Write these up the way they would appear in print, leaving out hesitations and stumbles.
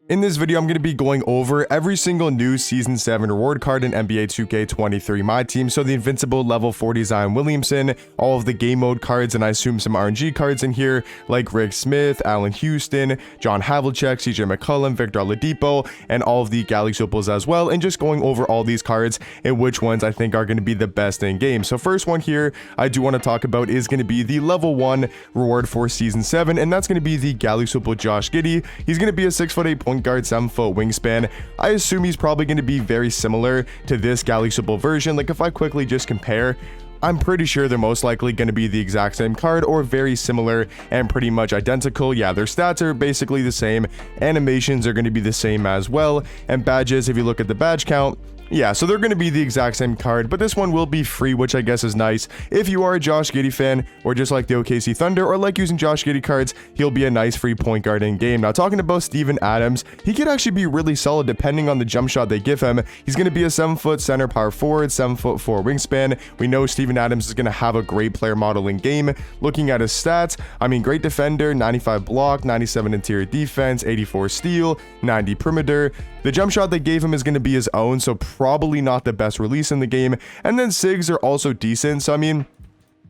In this video, I'm going to be going over every single new Season 7 reward card in NBA 2K23 Myteam. So the Invincible Level 40 Zion Williamson, all of the game mode cards, and I assume some RNG cards in here, like Rick Smith, Allen Houston, John Havlicek, CJ McCollum, Victor Oladipo, and all of the Galaxy Opals as well, and just going over all these cards and which ones I think are going to be the best in game. So first one here I do want to talk about is going to be the Level 1 reward for Season 7, and that's going to be the Galaxy Opal Josh Giddey. He's going to be a 6'8" point guard, 7-foot wingspan. I assume he's probably going to be very similar to this Galaxy Opal version. Like if I quickly just compare, I'm pretty sure they're most likely going to be the exact same card or very similar and pretty much identical. Yeah, their stats are basically the same. Animations are going to be the same as well. And badges, if you look at the badge count, yeah, so they're going to be the exact same card, but this one will be free, which I guess is nice. If you are a Josh Giddey fan, or just like the OKC Thunder, or like using Josh Giddey cards, he'll be a nice free point guard in game. Now, talking about Steven Adams, he could actually be really solid depending on the jump shot they give him. He's going to be a 7-foot center power forward, 7'4" wingspan. We know Steven Adams is going to have a great player model in game. Looking at his stats, I mean, great defender, 95 block, 97 interior defense, 84 steal, 90 perimeter. The jump shot they gave him is going to be his own, so probably not the best release in the game. And then SIGs are also decent, so I mean,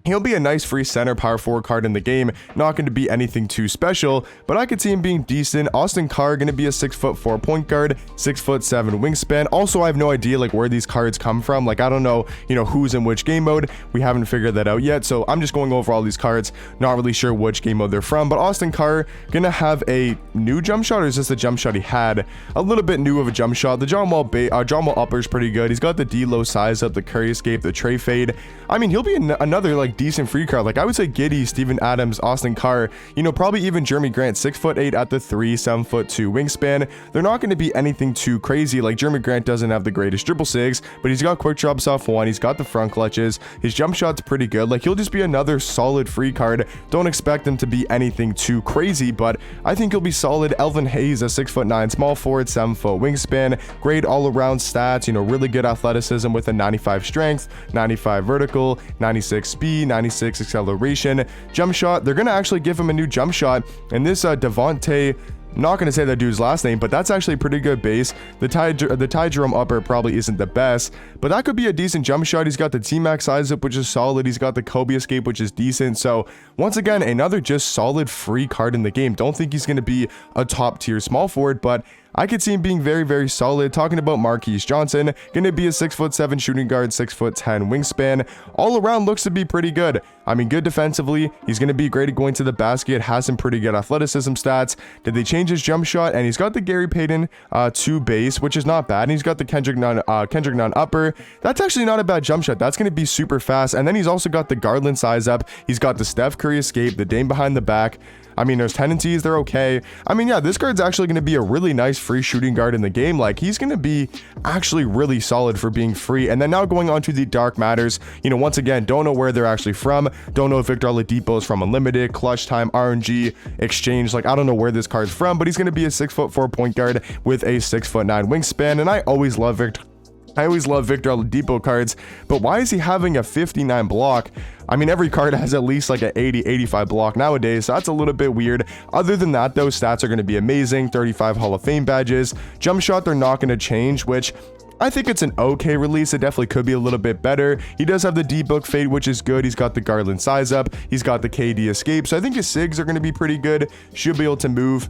he'll be a nice free center power forward card in the game. Not going to be anything too special, but I could see him being decent. Austin Carr going to be a 6'4" point guard, 6'7" wingspan. Also, I have no idea like where these cards come from. Like I don't know, who's in which game mode. We haven't figured that out yet. So I'm just going over all these cards. Not really sure which game mode they're from. But Austin Carr gonna have a new jump shot, or is this the jump shot he had? A little bit new of a jump shot. The John Wall upper is pretty good. He's got the D-low size up, the Curry escape, the tray fade. I mean, he'll be another like decent free card. Like I would say Giddey, Steven Adams, Austin Carr, probably even Jeremy Grant, 6'8" at the 3, 7'2" wingspan. They're not going to be anything too crazy. Like Jeremy Grant doesn't have the greatest dribble sigs, but he's got quick drops off one. He's got the front clutches. His jump shot's pretty good. Like he'll just be another solid free card. Don't expect him to be anything too crazy, but I think he'll be solid. Elvin Hayes, a 6'9" small forward, 7-foot wingspan. Great all-around stats. Really good athleticism with a 95 strength, 95 vertical, 96 speed, 96 acceleration. Jump shot, they're going to actually give him a new jump shot, and this Devontae, not going to say that dude's last name, but that's actually a pretty good base. The Ty Jerome upper probably isn't the best, but that could be a decent jump shot. He's got the T-Max size up, which is solid. He's got the Kobe escape, which is decent. So once again, another just solid free card in the game. Don't think he's going to be a top tier small forward, but I could see him being very, very solid. Talking about Marquise Johnson, going to be a 6'7" shooting guard, 6'10" wingspan. All around looks to be pretty good. I mean, good defensively. He's going to be great at going to the basket, has some pretty good athleticism stats. Did they change his jump shot? And he's got the Gary Payton 2 base, which is not bad. And he's got the Kendrick Nunn upper. That's actually not a bad jump shot. That's going to be super fast. And then he's also got the Garland size up. He's got the Steph Curry escape, the Dame behind the back. I mean, there's tendencies, they're okay. I mean, yeah, this card's actually going to be a really nice free shooting guard in the game. Like, he's going to be actually really solid for being free. And then now going on to the Dark Matters, once again, don't know where they're actually from. Don't know if Victor Oladipo is from Unlimited, Clutch Time, RNG, Exchange. Like, I don't know where this card's from, but he's going to be a 6'4" point guard with a 6'9" wingspan. And I always love Victor Oladipo cards, but why is he having a 59 block? I mean, every card has at least like an 80-85 block nowadays, so that's a little bit weird. Other than that, those stats are going to be amazing. 35 Hall of Fame badges. Jump shot, they're not going to change, which I think it's an okay release. It definitely could be a little bit better. He does have the D-book fade, which is good. He's got the Garland size up. He's got the KD escape, so I think his SIGs are going to be pretty good. Should be able to move.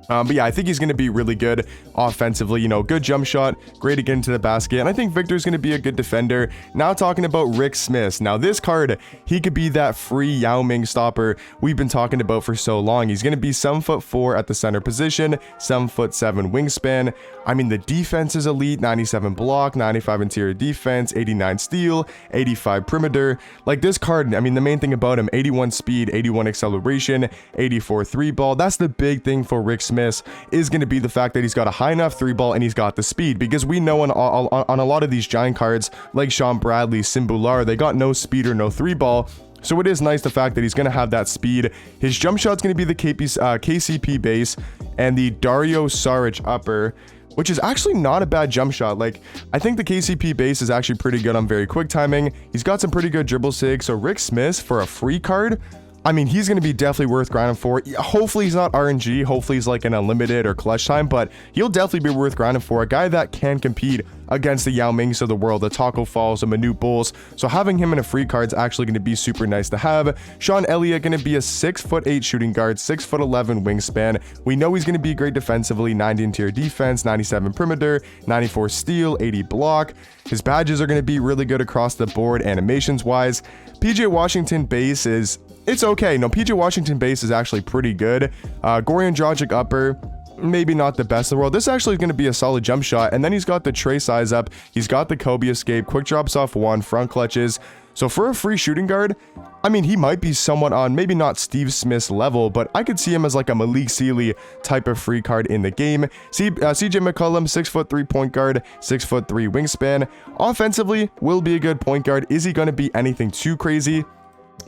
But yeah, I think he's going to be really good offensively. Good jump shot, great to get into the basket. And I think Victor's going to be a good defender. Now talking about Rick Smith. Now this card, he could be that free Yao Ming stopper we've been talking about for so long. He's going to be 7'4" at the center position, 7'7" wingspan. I mean, the defense is elite, 97 block, 95 interior defense, 89 steal, 85 perimeter. Like this card, I mean, the main thing about him, 81 speed, 81 acceleration, 84 3 ball. That's the big thing for Rick Smith, is going to be the fact that he's got a high enough 3 ball and he's got the speed, because we know on a lot of these giant cards like Sean Bradley, Simbular, they got no speed or no 3 ball. So it is nice the fact that he's going to have that speed. His jump shot's going to be the KCP base and the Dario Saric upper, which is actually not a bad jump shot. Like, I think the KCP base is actually pretty good on very quick timing. He's got some pretty good dribble sig. So Rick Smith for a free card, I mean, he's going to be definitely worth grinding for. Hopefully he's not RNG. Hopefully he's like an unlimited or clutch time, but he'll definitely be worth grinding for. A guy that can compete against the Yao Mings of the world, the Taco Falls, the Manute Bulls. So having him in a free card is actually going to be super nice to have. Sean Elliott going to be a 6'8" shooting guard, 6'11" wingspan. We know he's going to be great defensively, 90 interior defense, 97 perimeter, 94 steal, 80 block. His badges are going to be really good across the board animations wise. PJ Washington base is... it's okay. No, PJ Washington base is actually pretty good. Gorian Dragic upper, maybe not the best in the world. This actually is going to be a solid jump shot. And then he's got the tray size up. He's got the Kobe escape, quick drops off one, front clutches. So for a free shooting guard, I mean, he might be somewhat on maybe not Steve Smith's level, but I could see him as like a Malik Sealy type of free card in the game. CJ McCollum, 6'3" point guard, 6'3" wingspan. Offensively, will be a good point guard. Is he going to be anything too crazy?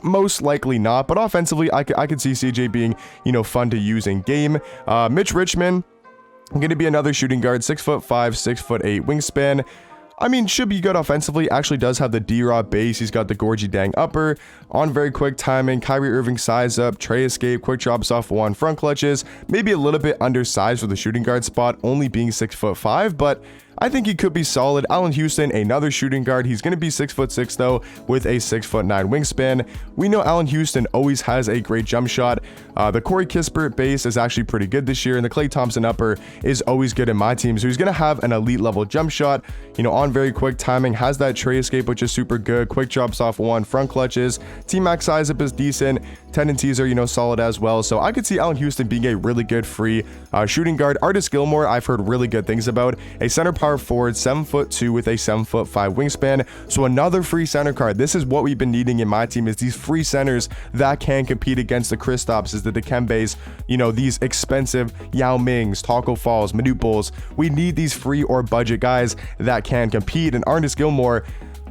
Most likely not, but offensively, I could see CJ being, you know, fun to use in game. Mitch Richmond, going to be another shooting guard, 6'5", 6'8" wingspan. I mean, should be good offensively. Actually does have the D-Rob base. He's got the Gorgie Dang upper. On very quick timing. Kyrie Irving size up. Tray escape. Quick drops off one. Front clutches. Maybe a little bit undersized for the shooting guard spot. Only being 6'5", but I think he could be solid. Allen Houston, another shooting guard. He's going to be 6'6" though, with a 6'9" wingspan. We know Allen Houston always has a great jump shot. The Corey Kispert base is actually pretty good this year, and the Klay Thompson upper is always good in my team. So he's going to have an elite level jump shot, you know, on very quick timing. Has that tray escape, which is super good. Quick drops off one, front clutches. T-Max size up is decent. Tendencies are, you know, solid as well. So I could see Allen Houston being a really good free shooting guard. Artis Gilmore, I've heard really good things about. A center power forward, 7'2" with a 7'5" wingspan. So another free center card. This is what we've been needing in my team, is these free centers that can compete against the Kristaps's, the Dikembes, you know, these expensive Yao Mings, Taco Falls, Manute Bulls. We need these free or budget guys that can compete. And Artis Gilmore,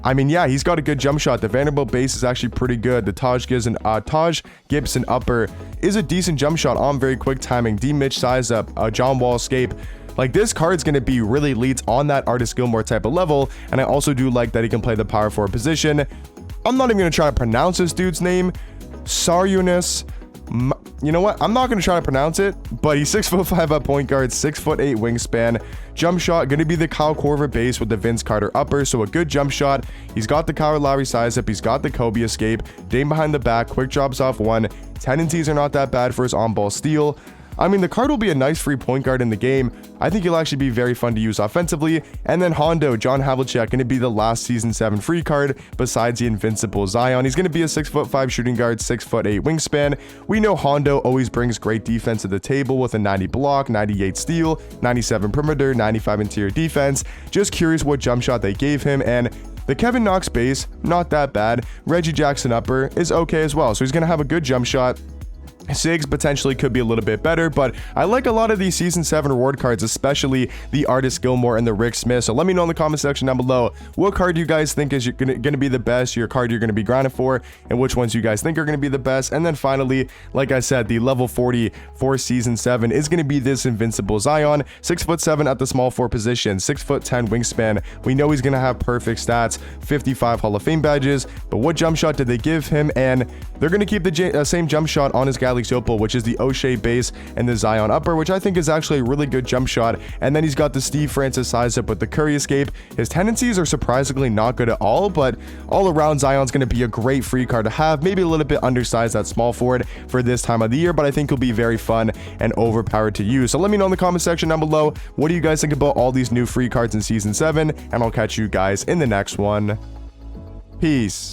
I mean, yeah, he's got a good jump shot. The Vanderbilt base is actually pretty good. The Taj Gibson upper is a decent jump shot on very quick timing. D Mitch size up, John Wall escape. Like, this card's going to be really elite on that Artis Gilmore type of level. And I also do like that he can play the power forward position. I'm not even going to try to pronounce this dude's name. Sarunas. You know what? I'm not going to try to pronounce it, but he's 6'5" at point guard, 6'8" wingspan. Jump shot, going to be the Kyle Korver base with the Vince Carter upper, so a good jump shot. He's got the Kyle Lowry size up. He's got the Kobe escape. Dame behind the back, quick drops off one. Tendencies are not that bad for his on-ball steal. I mean, the card will be a nice free point guard in the game. I think he'll actually be very fun to use offensively. And then Hondo, John Havlicek, going to be the last Season 7 free card besides the invincible Zion. He's going to be a 6'5" shooting guard, 6'8" wingspan. We know Hondo always brings great defense to the table with a 90 block, 98 steal, 97 perimeter, 95 interior defense. Just curious what jump shot they gave him. And the Kevin Knox base, not that bad. Reggie Jackson upper is okay as well. So he's going to have a good jump shot. Sigs potentially could be a little bit better, but I like a lot of these Season 7 reward cards, especially the Artis Gilmore and the Rick Smith. So let me know in the comment section down below what card you guys think is going to be the best, your card you're going to be grinding for, and which ones you guys think are going to be the best. And then finally, like I said, the level 40 for Season 7 is going to be this invincible Zion, 6'7" at the small forward position, 6'10" wingspan. We know he's going to have perfect stats, 55 Hall of Fame badges, but what jump shot did they give him? And they're going to keep the same jump shot on his Alex Opal, which is the O'Shea base and the Zion upper, which I think is actually a really good jump shot. And then he's got the Steve Francis size up with the Curry escape. His tendencies are surprisingly not good at all, but all around Zion's going to be a great free card to have. Maybe a little bit undersized at small forward for this time of the year, but I think he'll be very fun and overpowered to use. So let me know in the comment section down below, what do you guys think about all these new free cards in Season 7? And I'll catch you guys in the next one. Peace.